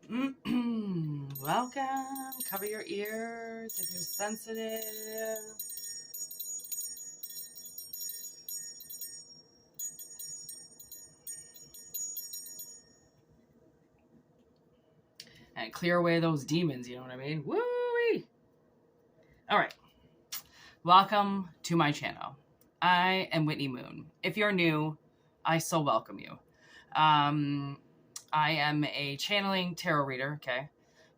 Welcome. Cover your ears if you're sensitive. And clear away those demons, you know what I mean? Woo-wee! All right. Welcome to my channel. I am Whitney Moon. If you're new, I so welcome you. I am a channeling tarot reader, okay?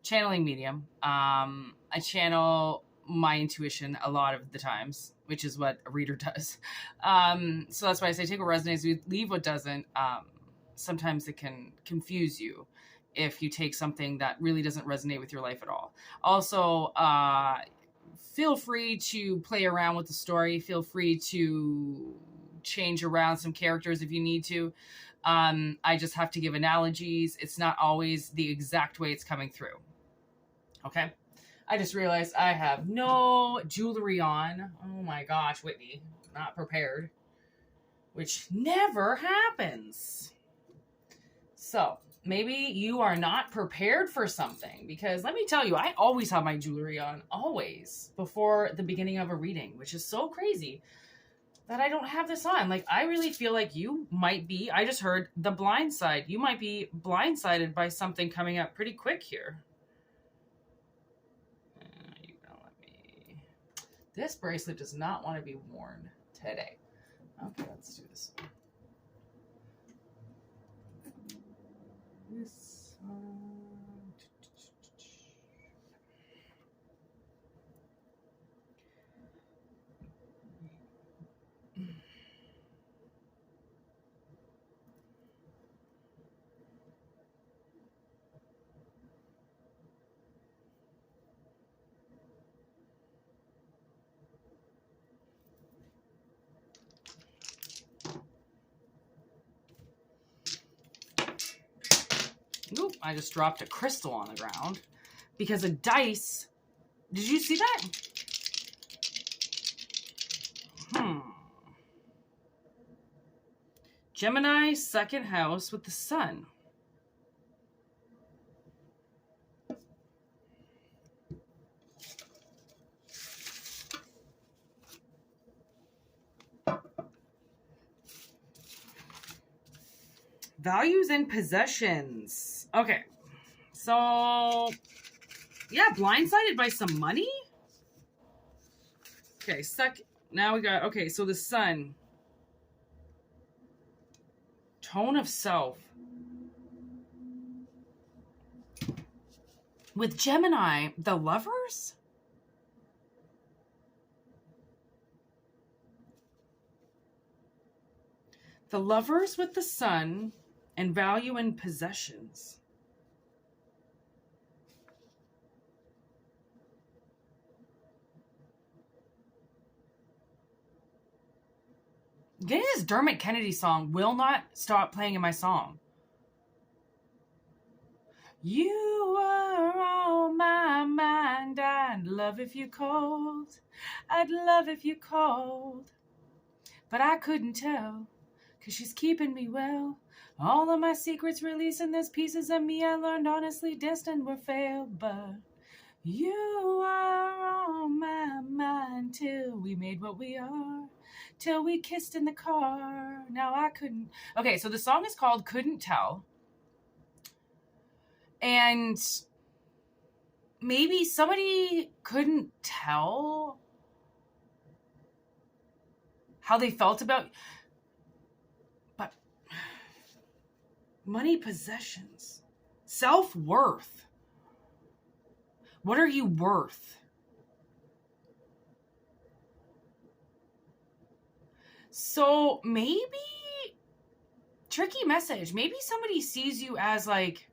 Channeling medium. I channel my intuition a lot of the times, which is what a reader does. So that's why I say take what resonates, leave what doesn't. Sometimes it can confuse you if you take something that really doesn't resonate with your life at all. Also, feel free to play around with the story. Feel free to change around some characters if you need to. I just have to give analogies. It's not always the exact way it's coming through. Okay. I just realized I have no jewelry on. Oh my gosh, Whitney, not prepared, which never happens. So maybe you are not prepared for something, because let me tell you, I always have my jewelry on, always, before the beginning of a reading, which is so crazy that I don't have this on. Like, I really feel like you might be, I just heard the blind side. You might be blindsided by something coming up pretty quick here. You gotta let me. This bracelet does not want to be worn today. Okay, let's do this one. This one. Oop, I just dropped a crystal on the ground because a dice. Did you see that? Gemini, second house with the sun. Values and possessions. Okay. So, yeah, blindsided by some money? Okay, now we got, okay, so the sun. Tone of self. With Gemini, the lovers? The lovers with the sun and value and possessions. Getting this Dermot Kennedy song will not stop playing in my song. You are on my mind. I'd love if you called. I'd love if you called. But I couldn't tell, 'cause she's keeping me well. All of my secrets releasing, there's pieces of me I learned honestly destined were failed. But you are on my mind till we made what we are. Till we kissed in the car. Now I couldn't. Okay, so the song is called Couldn't Tell. And maybe somebody couldn't tell how they felt about. But money, possessions, self-worth. What are you worth? So maybe, tricky message, maybe somebody sees you as like,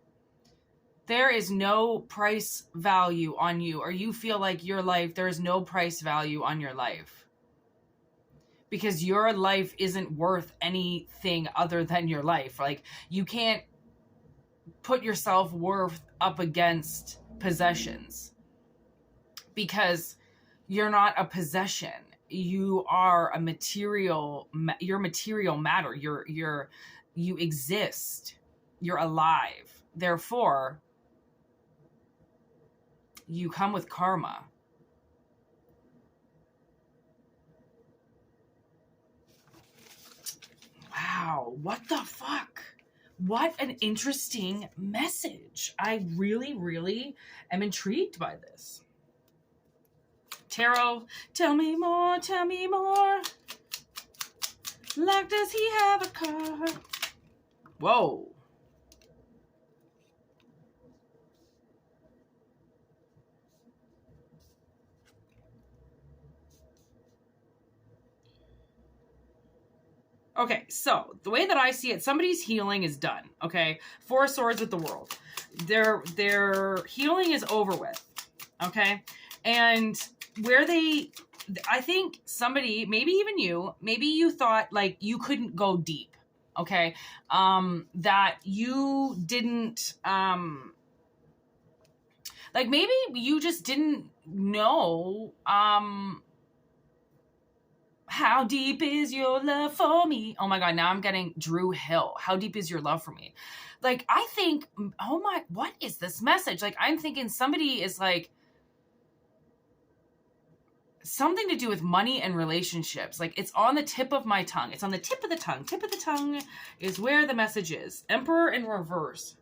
there is no price value on you, or you feel like your life, there is no price value on your life. Because your life isn't worth anything other than your life. Like, you can't put your self-worth up against possessions. Because you're not a possession. You are a material, you're material matter. You exist. You're alive. Therefore, You come with karma. Wow, what the fuck? What an interesting message. I really, really am intrigued by this. Tarot, tell me more, tell me more. Like, does he have a car? Whoa. Okay, so the way that I see it, somebody's healing is done, okay? Four of Swords with the World. Their healing is over with, okay? And where they, I think somebody, maybe even you, maybe you thought like you couldn't go deep, okay? That you didn't, like maybe you just didn't know, how deep is your love for me? Oh my God, now I'm getting Drew Hill. How deep is your love for me? Like, I think, oh my, what is this message? Like, I'm thinking somebody is like, something to do with money and relationships. Like, it's on the tip of my tongue. It's on the tip of the tongue. Tip of the tongue is where the message is. Emperor in reverse.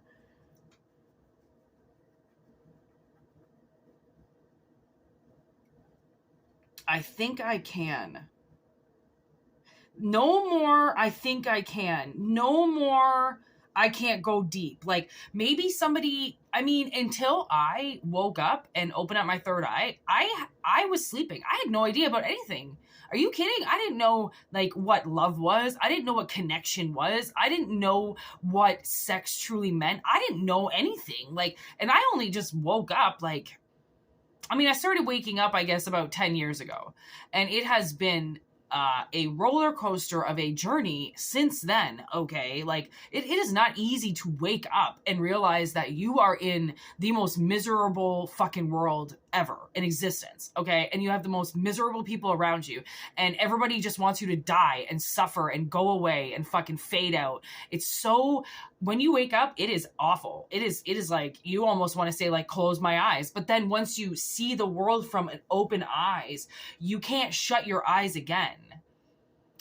I think I can. No more, I think I can. No more, I can't go deep. Like, maybe somebody, I mean, until I woke up and opened up my third eye, I was sleeping. I had no idea about anything. Are you kidding? I didn't know, like, what love was. I didn't know what connection was. I didn't know what sex truly meant. I didn't know anything. Like, and I only just woke up, like, I mean, I started waking up, I guess, about 10 years ago. And it has been a roller coaster of a journey since then, okay? Like, it is not easy to wake up and realize that you are in the most miserable fucking world ever in existence, okay? And you have the most miserable people around you, and everybody just wants you to die and suffer and go away and fucking fade out. It's so, when you wake up, it is awful. It is like, you almost want to say, like, close my eyes. But then once you see the world from an open eyes, you can't shut your eyes again.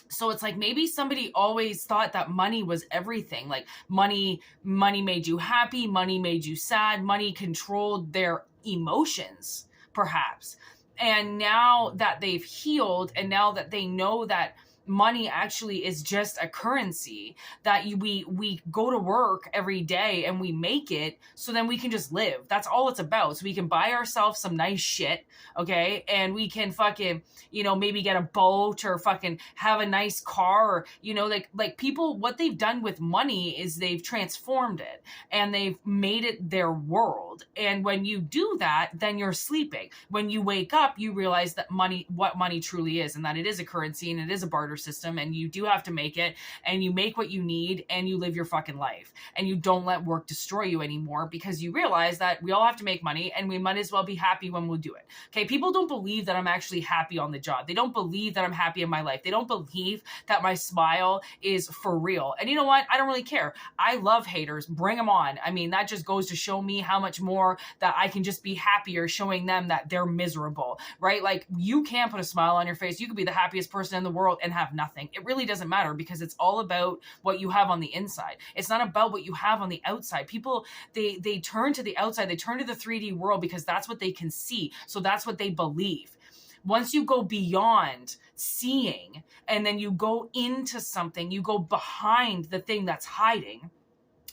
So it's like, maybe somebody always thought that money was everything. Like, money made you happy, money made you sad, money controlled their emotions, perhaps. And now that they've healed, and now that they know that money actually is just a currency, that we go to work every day and we make it so then we can just live. That's all it's about. So we can buy ourselves some nice shit, okay? And we can fucking, you know, maybe get a boat or fucking have a nice car, or, you know, like people, what they've done with money is they've transformed it and they've made it their world. And when you do that, then you're sleeping. When you wake up, you realize that money, what money truly is, and that it is a currency and it is a barter system, and you do have to make it, and you make what you need, and you live your fucking life, and you don't let work destroy you anymore, because you realize that we all have to make money, and we might as well be happy when we'll do it. Okay, people don't believe that I'm actually happy on the job. They don't believe that I'm happy in my life. They don't believe that my smile is for real. And you know what? I don't really care. I love haters. Bring them on. I mean, that just goes to show me how much more that I can just be happier showing them that they're miserable, right? Like, you can put a smile on your face. You could be the happiest person in the world and have nothing. It really doesn't matter, because it's all about what you have on the inside. It's not about what you have on the outside. People, they turn to the outside. They turn to the 3D world because that's what they can see. So that's what they believe. Once you go beyond seeing and then you go into something, you go behind the thing that's hiding,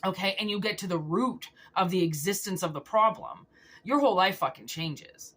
okay, and you get to the root of the existence of the problem, your whole life fucking changes.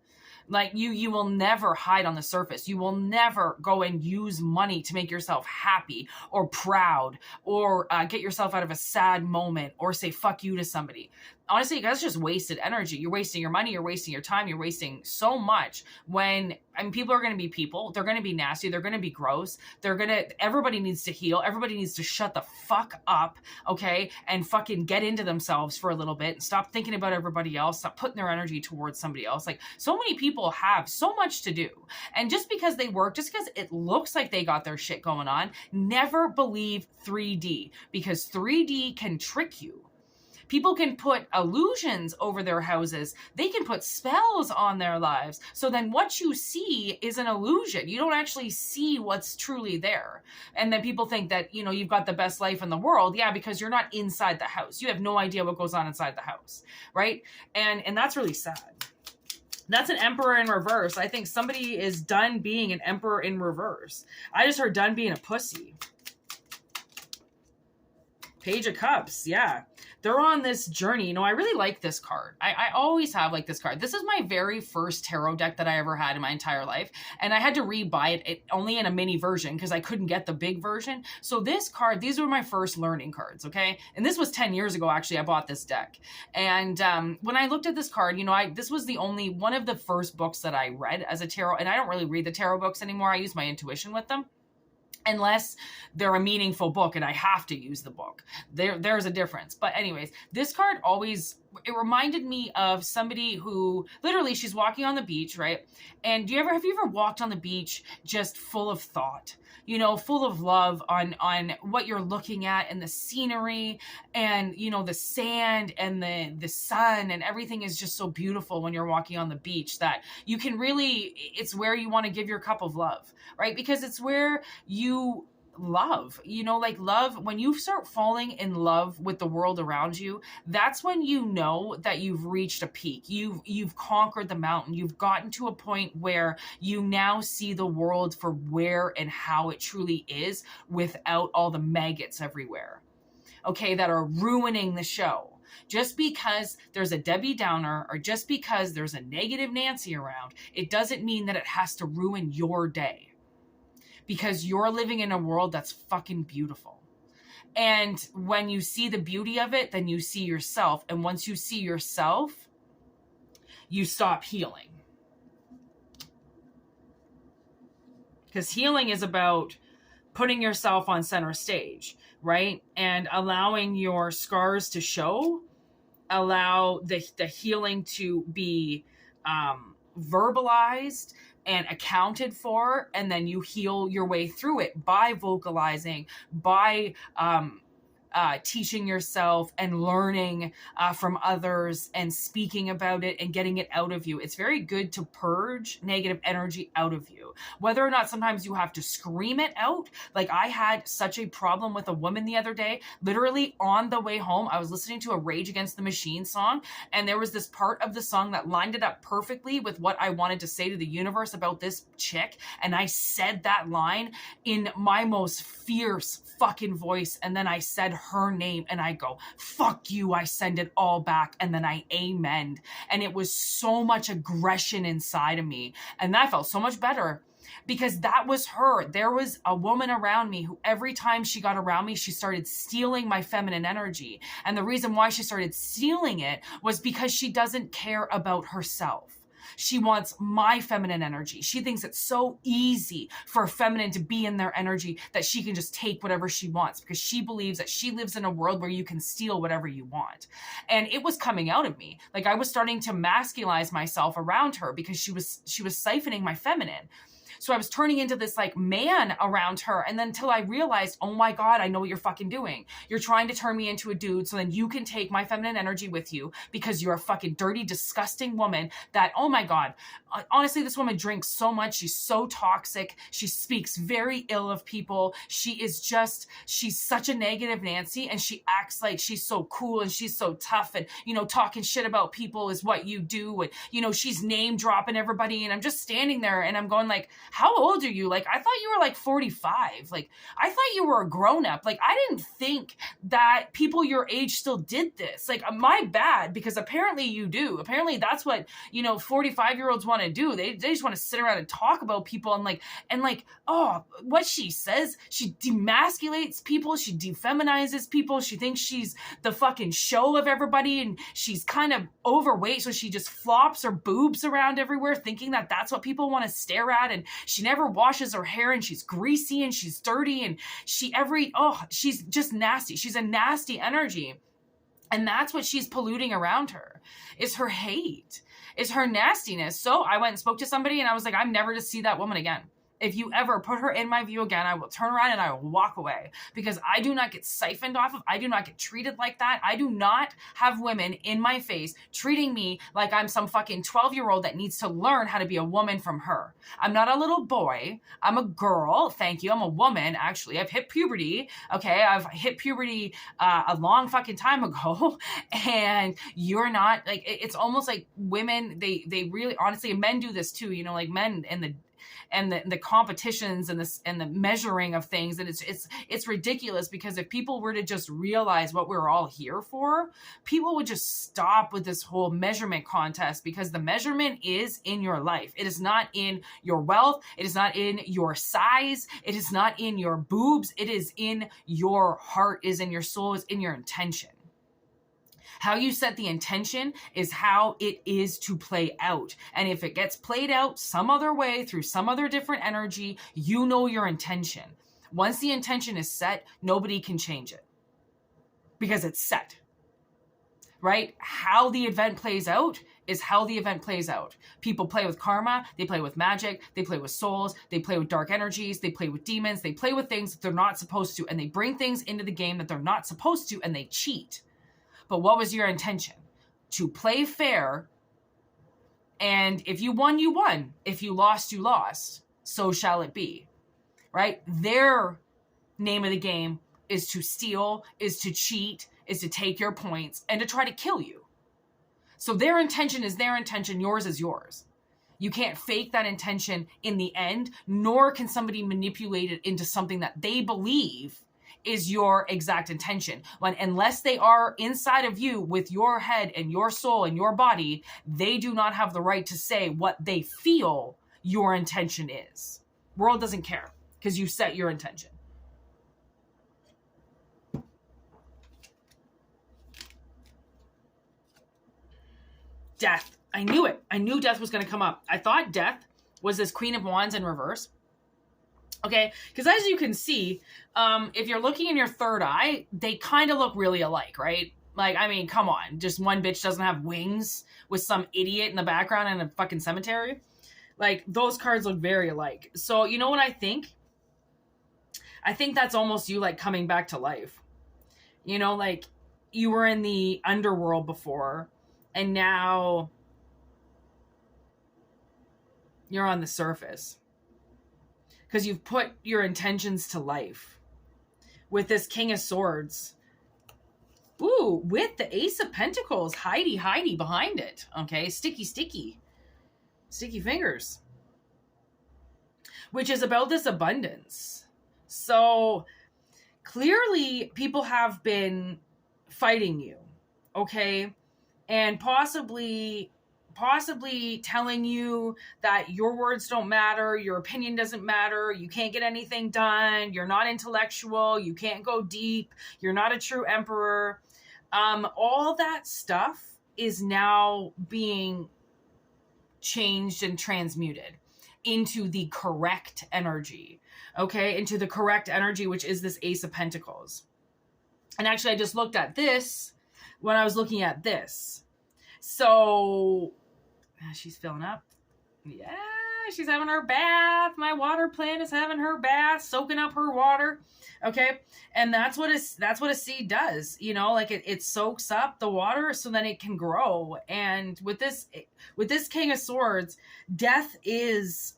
Like, you will never hide on the surface. You will never go and use money to make yourself happy or proud, or get yourself out of a sad moment, or say fuck you to somebody. Honestly, that's just wasted energy. You're wasting your money, you're wasting your time, you're wasting so much. When, I mean, people are going to be people. They're going to be nasty. They're going to be gross. Everybody needs to heal. Everybody needs to shut the fuck up, okay? And fucking get into themselves for a little bit and stop thinking about everybody else. Stop putting their energy towards somebody else. Like, so many people have so much to do. And just because they work, just because it looks like they got their shit going on, never believe 3D, because 3D can trick you. People can put illusions over their houses. They can put spells on their lives. So then what you see is an illusion. You don't actually see what's truly there. And then people think that, you know, you've got the best life in the world. Yeah, because you're not inside the house. You have no idea what goes on inside the house, right? And that's really sad. That's an emperor in reverse. I think somebody is done being an emperor in reverse. I just heard done being a pussy. Page of Cups, yeah. They're on this journey. You know, I really like this card. I always have like this card. This is my very first tarot deck that I ever had in my entire life. And I had to re-buy it only in a mini version because I couldn't get the big version. So this card, these were my first learning cards, okay? And this was 10 years ago, actually, I bought this deck. And when I looked at this card, you know, this was the only one of the first books that I read as a tarot. And I don't really read the tarot books anymore. I use my intuition with them. Unless they're a meaningful book and I have to use the book. There's a difference. But anyways, this card always, it reminded me of somebody who, literally, she's walking on the beach, right? And have you ever walked on the beach just full of thought? You know, full of love on what you're looking at and the scenery and, you know, the sand and the sun and everything is just so beautiful when you're walking on the beach that you can really, it's where you want to give your cup of love, right? Because it's where you love, you know, like love, when you start falling in love with the world around you, that's when you know that you've reached a peak. You've conquered the mountain. You've gotten to a point where you now see the world for where and how it truly is without all the maggots everywhere, okay, that are ruining the show. Just because there's a Debbie Downer or just because there's a negative Nancy around, it doesn't mean that it has to ruin your day. Because you're living in a world that's fucking beautiful. And when you see the beauty of it, then you see yourself. And once you see yourself, you stop healing. Because healing is about putting yourself on center stage, right? And allowing your scars to show, allow the healing to be verbalized and accounted for, and then you heal your way through it by vocalizing, by teaching yourself and learning from others and speaking about it and getting it out of you. It's very good to purge negative energy out of you. Whether or not sometimes you have to scream it out. Like I had such a problem with a woman the other day, literally on the way home, I was listening to a Rage Against the Machine song, and there was this part of the song that lined it up perfectly with what I wanted to say to the universe about this chick. And I said that line in my most fierce fucking voice. And then I said her name and I go, fuck you. I send it all back. And then I amened. And it was so much aggression inside of me. And that felt so much better because that was her. There was a woman around me who every time she got around me, she started stealing my feminine energy. And the reason why she started stealing it was because she doesn't care about herself. She wants my feminine energy. She thinks it's so easy for a feminine to be in their energy that she can just take whatever she wants because she believes that she lives in a world where you can steal whatever you want. And it was coming out of me. Like I was starting to masculize myself around her because she was siphoning my feminine. So I was turning into this like man around her. And then until I realized, oh my God, I know what you're fucking doing. You're trying to turn me into a dude so then you can take my feminine energy with you because you're a fucking dirty, disgusting woman that, oh my God, honestly, this woman drinks so much. She's so toxic. She speaks very ill of people. She's such a negative Nancy and she acts like she's so cool and she's so tough and, you know, talking shit about people is what you do. And, you know, she's name dropping everybody. And I'm just standing there and I'm going like, how old are you? Like, I thought you were like 45. Like, I thought you were a grown up. Like, I didn't think that people your age still did this. Like, my bad, because apparently you do. Apparently that's what, you know, 45-year-olds want to do. They just want to sit around and talk about people and like, oh, what she says, she demasculates people. She defeminizes people. She thinks she's the fucking show of everybody. And she's kind of overweight. So she just flops her boobs around everywhere thinking that that's what people want to stare at. And she never washes her hair and she's greasy and she's dirty and she's just nasty. She's a nasty energy. And that's what she's polluting around her is her hate, is her nastiness. So I went and spoke to somebody and I was like, I'm never to see that woman again. If you ever put her in my view again, I will turn around and I will walk away, because I do not get siphoned off of. I do not get treated like that. I do not have women in my face treating me like I'm some fucking 12-year-old that needs to learn how to be a woman from her. I'm not a little boy. I'm a girl. Thank you. I'm a woman. Actually, I've hit puberty. Okay. I've hit puberty a long fucking time ago. And you're not, like, it's almost like women, they really, honestly, men do this too, you know, like men and the competitions and the measuring of things. And it's ridiculous, because if people were to just realize what we're all here for, people would just stop with this whole measurement contest, because the measurement is in your life. It is not in your wealth. It is not in your size. It is not in your boobs. It is in your heart, is in your soul, is in your intention. How you set the intention is how it is to play out. And if it gets played out some other way, through some other different energy, you know your intention. Once the intention is set, nobody can change it, because it's set, right? How the event plays out is how the event plays out. People play with karma, they play with magic, they play with souls, they play with dark energies, they play with demons, they play with things that they're not supposed to, and they bring things into the game that they're not supposed to, and they cheat. But what was your intention? To play fair. And if you won, you won. If you lost, you lost. So shall it be. Right? Their name of the game is to steal, is to cheat, is to take your points, and to try to kill you. So their intention is their intention. Yours is yours. You can't fake that intention in the end, nor can somebody manipulate it into something that they believe is your exact intention. Unless they are inside of you with your head and your soul and your body, they do not have the right to say what they feel your intention is. World doesn't care, because you set your intention. Death. I knew it. I knew death was going to come up. I thought death was this Queen of Wands in reverse. Okay, because as you can see, if you're looking in your third eye, they kind of look really alike, right? Like, I mean, come on. Just one bitch doesn't have wings with some idiot in the background in a fucking cemetery. Like, those cards look very alike. So, you know what I think? I think that's almost you, like, coming back to life. You know, like, you were in the underworld before, and now you're on the surface. Because you've put your intentions to life. With this King of Swords. Ooh, with the Ace of Pentacles. Hidey behind it. Okay, sticky. Sticky fingers. Which is about this abundance. So, clearly, people have been fighting you. Okay? And possibly telling you that your words don't matter, your opinion doesn't matter, you can't get anything done, you're not intellectual, you can't go deep, you're not a true emperor. All that stuff is now being changed and transmuted into the correct energy, okay? Into the correct energy, which is this Ace of Pentacles. And actually, I just looked at this when I was looking at this. So she's filling up. Yeah, she's having her bath. My water plant is having her bath, soaking up her water. Okay. And that's what a seed does. You know, like it soaks up the water so then it can grow. And with this King of Swords, death is,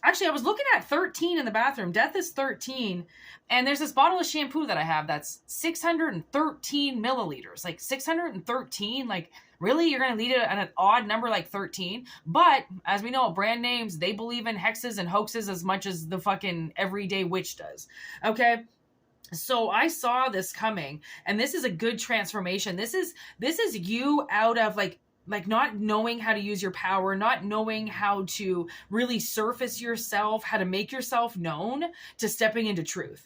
actually, I was looking at 13 in the bathroom. Death is 13. And there's this bottle of shampoo that I have that's 613 milliliters. Like 613, like, really? You're going to lead it at an odd number like 13? But, as we know, brand names, they believe in hexes and hoaxes as much as the fucking everyday witch does. Okay? So I saw this coming, and this is a good transformation. This is you out of like not knowing how to use your power, not knowing how to really surface yourself, how to make yourself known, to stepping into truth.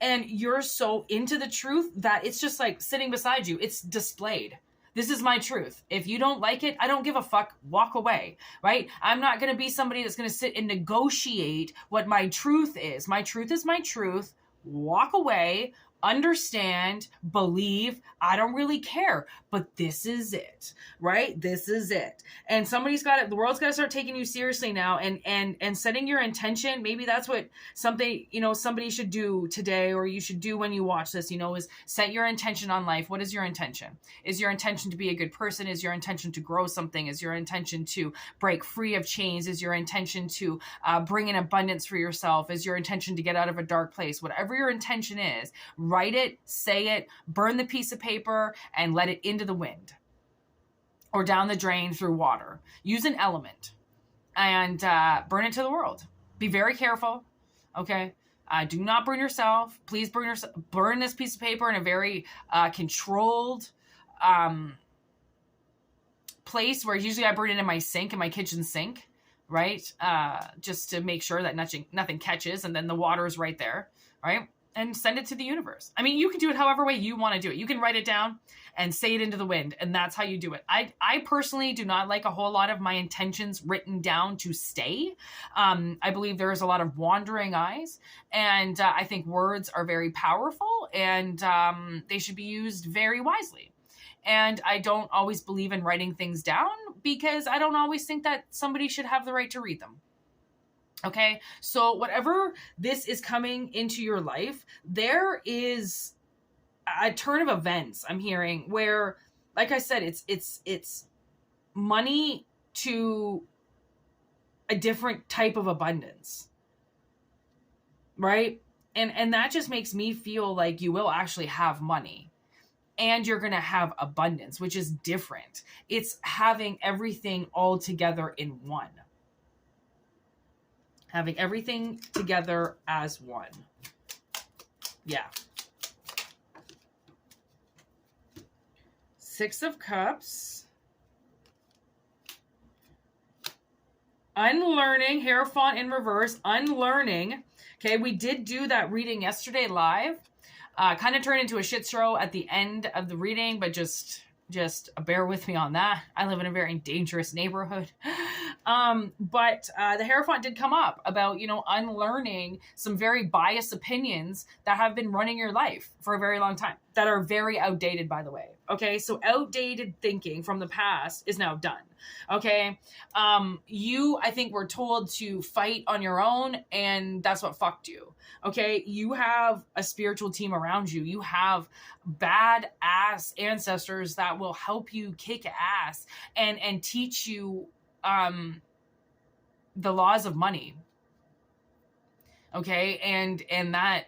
And you're so into the truth that it's just like sitting beside you. It's displayed. This is my truth. If you don't like it, I don't give a fuck. Walk away, right? I'm not going to be somebody that's going to sit and negotiate what my truth is. My truth is my truth. Walk away, understand, believe, I don't really care, but this is it, right? This is it. And the world's got to start taking you seriously now, and setting your intention. Maybe that's what somebody should do today, or you should do when you watch this, is set your intention on life. What is your intention? Is your intention to be a good person? Is your intention to grow something? Is your intention to break free of chains? Is your intention to bring in abundance for yourself? Is your intention to get out of a dark place? Whatever your intention is, write it, say it, burn the piece of paper, and let it into the wind or down the drain through water. Use an element and burn it to the world. Be very careful, okay? Do not burn yourself. Please burn this piece of paper in a very controlled place, where usually I burn it in my kitchen sink, right? Just to make sure that nothing catches, and then the water is right there, right? And send it to the universe. I mean, you can do it however way you want to do it. You can write it down and say it into the wind, and that's how you do it. I personally do not like a whole lot of my intentions written down to stay. I believe there is a lot of wandering eyes, and I think words are very powerful, and they should be used very wisely. And I don't always believe in writing things down, because I don't always think that somebody should have the right to read them. Okay, so whatever this is coming into your life, there is a turn of events I'm hearing where, like I said, it's money to a different type of abundance, right? And that just makes me feel like you will actually have money, and you're going to have abundance, which is different. It's having everything all together in one. Having everything together as one. Yeah. Six of Cups. Unlearning. Hierophant in reverse. Unlearning. Okay, we did do that reading yesterday live. Kind of turned into a shit show at the end of the reading, but just bear with me on that. I live in a very dangerous neighborhood. But the Hierophant did come up about, unlearning some very biased opinions that have been running your life for a very long time, that are very outdated, by the way. Okay, so outdated thinking from the past is now done. Okay, I think were told to fight on your own, and that's what fucked you. Okay, you have a spiritual team around you. You have bad ass ancestors that will help you kick ass and teach you the laws of money. Okay, and that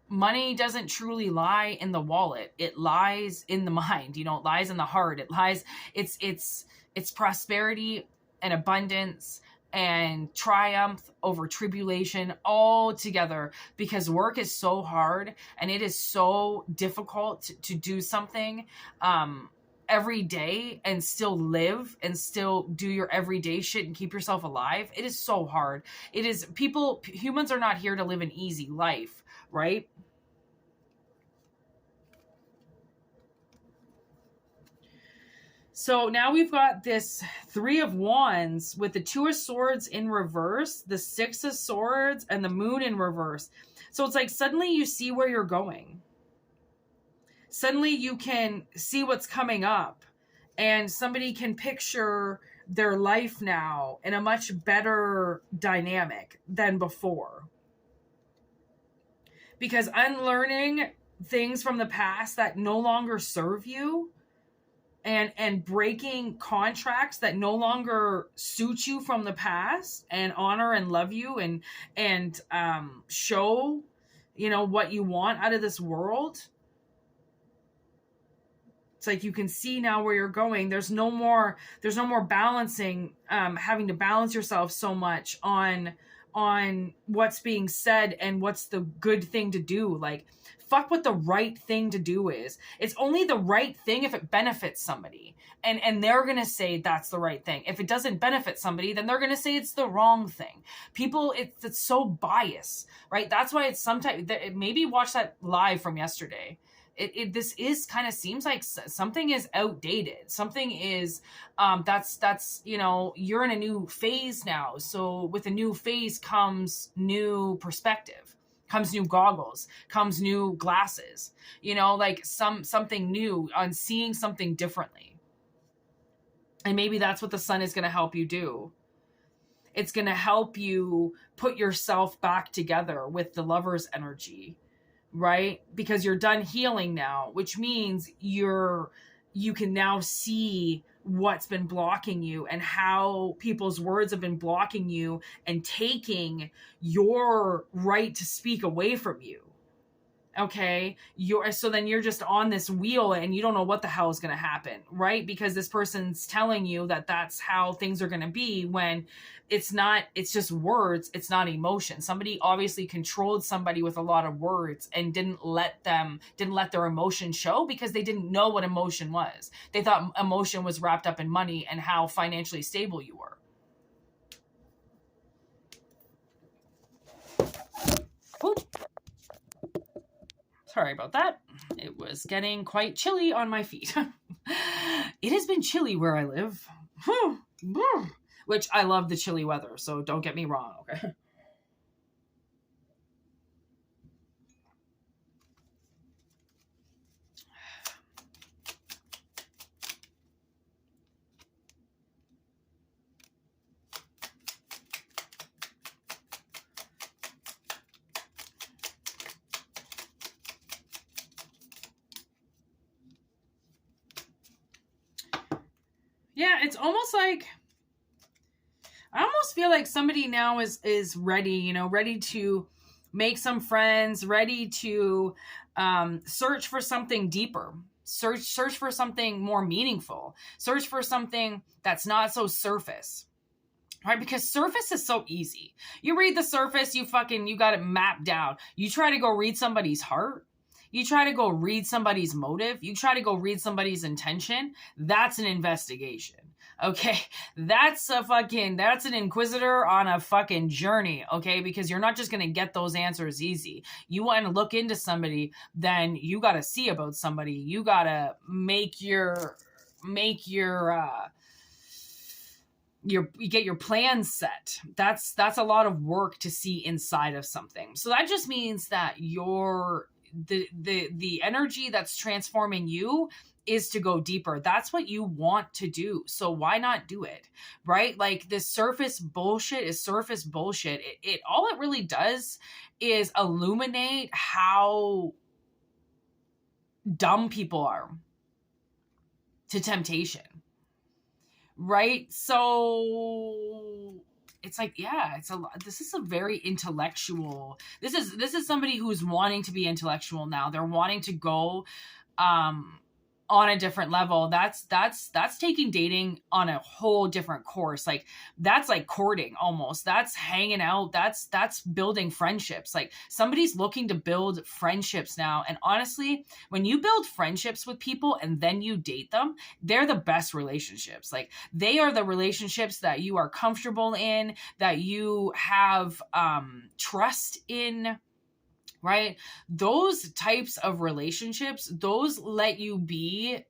money doesn't truly lie in the wallet. It lies in the mind. It lies in the heart. It's prosperity and abundance and triumph over tribulation all together, because work is so hard and it is so difficult to do something every day and still live and still do your everyday shit and keep yourself alive. It is so hard. Humans are not here to live an easy life, right? So now we've got this Three of Wands with the Two of Swords in reverse, the Six of Swords, and the Moon in reverse. So it's like suddenly you see where you're going. Suddenly you can see what's coming up, and somebody can picture their life now in a much better dynamic than before. Because unlearning things from the past that no longer serve you, and breaking contracts that no longer suit you from the past, and honor and love you and show, what you want out of this world. It's like you can see now where you're going. There's no more balancing, having to balance yourself so much on what's being said and what's the good thing to do. Like, fuck what the right thing to do is. It's only the right thing if it benefits somebody. And they're going to say that's the right thing. If it doesn't benefit somebody, then they're going to say it's the wrong thing. People, it's so biased, right? That's why it's sometimes, maybe watch that live from yesterday. This is kind of seems like something is outdated. Something is, that's, you're in a new phase now. So with a new phase comes new perspective. comes new goggles, comes new glasses, you know, like something new, on seeing something differently. And maybe that's what the sun is going to help you do. It's going to help you put yourself back together with the Lover's energy, right? Because you're done healing now, which means you can now see what's been blocking you and how people's words have been blocking you and taking your right to speak away from you. Okay, so then you're just on this wheel and you don't know what the hell is going to happen, right? Because this person's telling you that that's how things are going to be, when it's not. It's just words. It's not emotion. Somebody obviously controlled somebody with a lot of words and didn't let their emotion show, because they didn't know what emotion was. They thought emotion was wrapped up in money and how financially stable you were. Ooh. Sorry about that. It was getting quite chilly on my feet. It has been chilly where I live. Which I love the chilly weather, so don't get me wrong, okay? Yeah, it's almost like, I almost feel like somebody now is ready, you know, ready to make some friends, ready to search for something deeper, search for something more meaningful, search for something that's not so surface, right? Because surface is so easy. You read the surface, you got it mapped down. You try to go read somebody's heart, you try to go read somebody's motive, you try to go read somebody's intention, that's an investigation. Okay, that's an inquisitor on a fucking journey, okay? Because you're not just going to get those answers easy. You want to look into somebody, then you got to see about somebody. You got to you get your plans set. That's a lot of work to see inside of something. So that just means that the energy that's transforming you is to go deeper. That's what you want to do. So why not do it? Right? Like, this surface bullshit is surface bullshit. It all it really does is illuminate how dumb people are to temptation. Right? So it's like, yeah, this is a very intellectual, this is somebody who's wanting to be intellectual now. They're wanting to go on a different level. That's taking dating on a whole different course. Like, that's like courting almost. That's hanging out. That's building friendships. Like, somebody's looking to build friendships now. And honestly, when you build friendships with people and then you date them, they're the best relationships. Like, they are the relationships that you are comfortable in, that you have trust in. Right? Those types of relationships, those let you be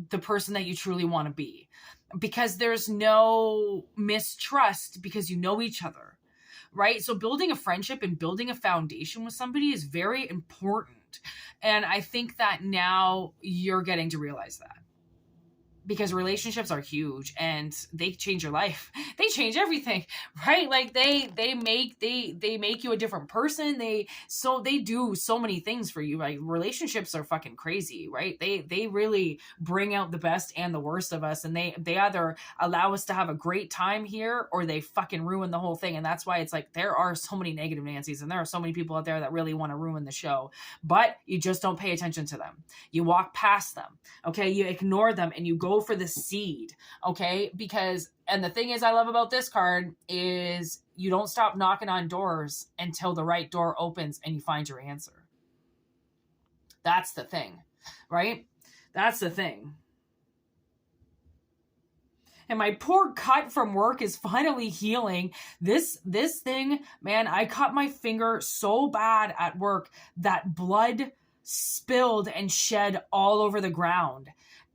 the person that you truly want to be, because there's no mistrust, because you know each other, right? So building a friendship and building a foundation with somebody is very important. And I think that now you're getting to realize that. Because relationships are huge and they change your life. They change everything, right? Like, they make you a different person. They do so many things for you. Like, relationships are fucking crazy, right? They really bring out the best and the worst of us, and they either allow us to have a great time here, or they fucking ruin the whole thing. And that's why it's like, there are so many negative Nancys, and there are so many people out there that really want to ruin the show, but you just don't pay attention to them. You walk past them, okay? You ignore them and you go for the seed, okay? Because, and the thing is, I love about this card is you don't stop knocking on doors until the right door opens and you find your answer. That's the thing, right? That's the thing. And my poor cut from work is finally healing. This thing, man, I cut my finger so bad at work that blood spilled and shed all over the ground.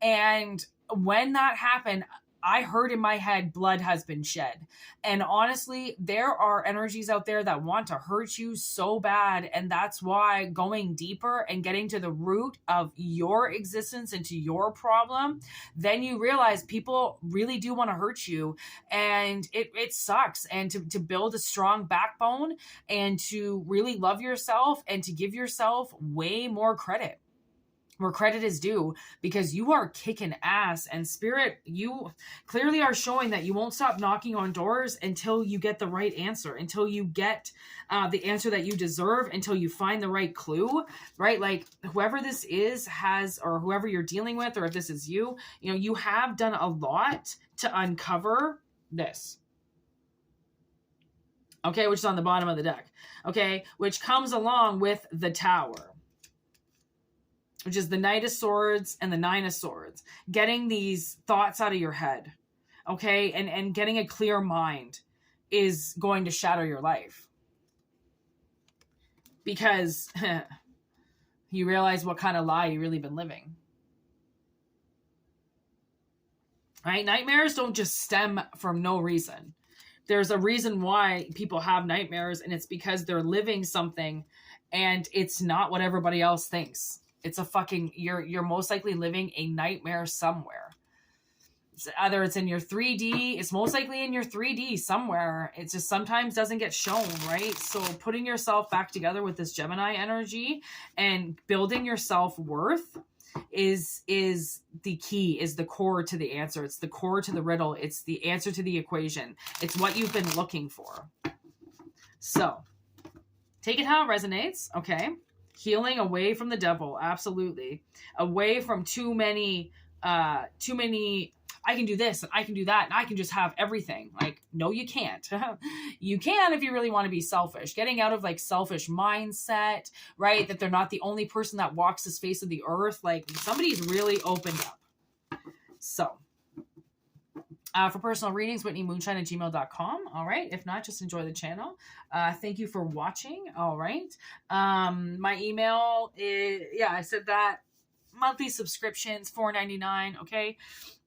And when that happened, I heard in my head, blood has been shed. And honestly, there are energies out there that want to hurt you so bad. And that's why going deeper and getting to the root of your existence and to your problem, then you realize people really do want to hurt you. And it sucks. And to build a strong backbone and to really love yourself and to give yourself way more credit where credit is due, because you are kicking ass, and spirit, you clearly are showing that you won't stop knocking on doors until you get the right answer, until you get the answer that you deserve, until you find the right clue, right? Like whoever this is has, or whoever you're dealing with, or if this is you, you know, you have done a lot to uncover this. Okay, which is on the bottom of the deck. Okay, which comes along with the Tower, which is the Knight of Swords and the Nine of Swords. Getting these thoughts out of your head, okay? And getting a clear mind is going to shatter your life. Because you realize what kind of lie you really been living. Right? Nightmares don't just stem from no reason. There's a reason why people have nightmares, and it's because they're living something and it's not what everybody else thinks. It's a fucking, you're most likely living a nightmare somewhere. Either it's in your 3D, it's most likely in your 3D somewhere. It just sometimes doesn't get shown, right? So putting yourself back together with this Gemini energy and building your self-worth is the key, is the core to the answer. It's the core to the riddle. It's the answer to the equation. It's what you've been looking for. So take it how it resonates, okay? Healing away from the devil, absolutely. Away from too many, I can do this and I can do that and I can just have everything. Like, no, you can't. You can if you really want to be selfish. Getting out of like selfish mindset, right? That they're not the only person that walks this face of the earth. Like somebody's really opened up. So for personal readings, whitneymoonshine@gmail.com. All right. If not, just enjoy the channel. Thank you for watching. All right. My email is, yeah, I said that. Monthly subscriptions, $4.99. Okay.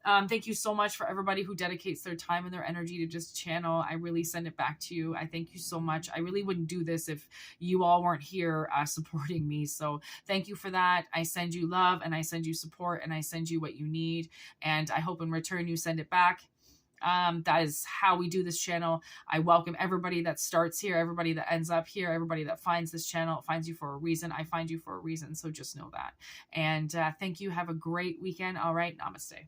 Thank you so much for everybody who dedicates their time and their energy to this channel. I really send it back to you. I thank you so much. I really wouldn't do this if you all weren't here supporting me. So thank you for that. I send you love and I send you support and I send you what you need. And I hope in return you send it back. That is how we do this channel. I welcome everybody that starts here, everybody that ends up here, everybody that finds this channel. It finds you for a reason. I find you for a reason. So just know that. And thank you. Have a great weekend. All right. Namaste.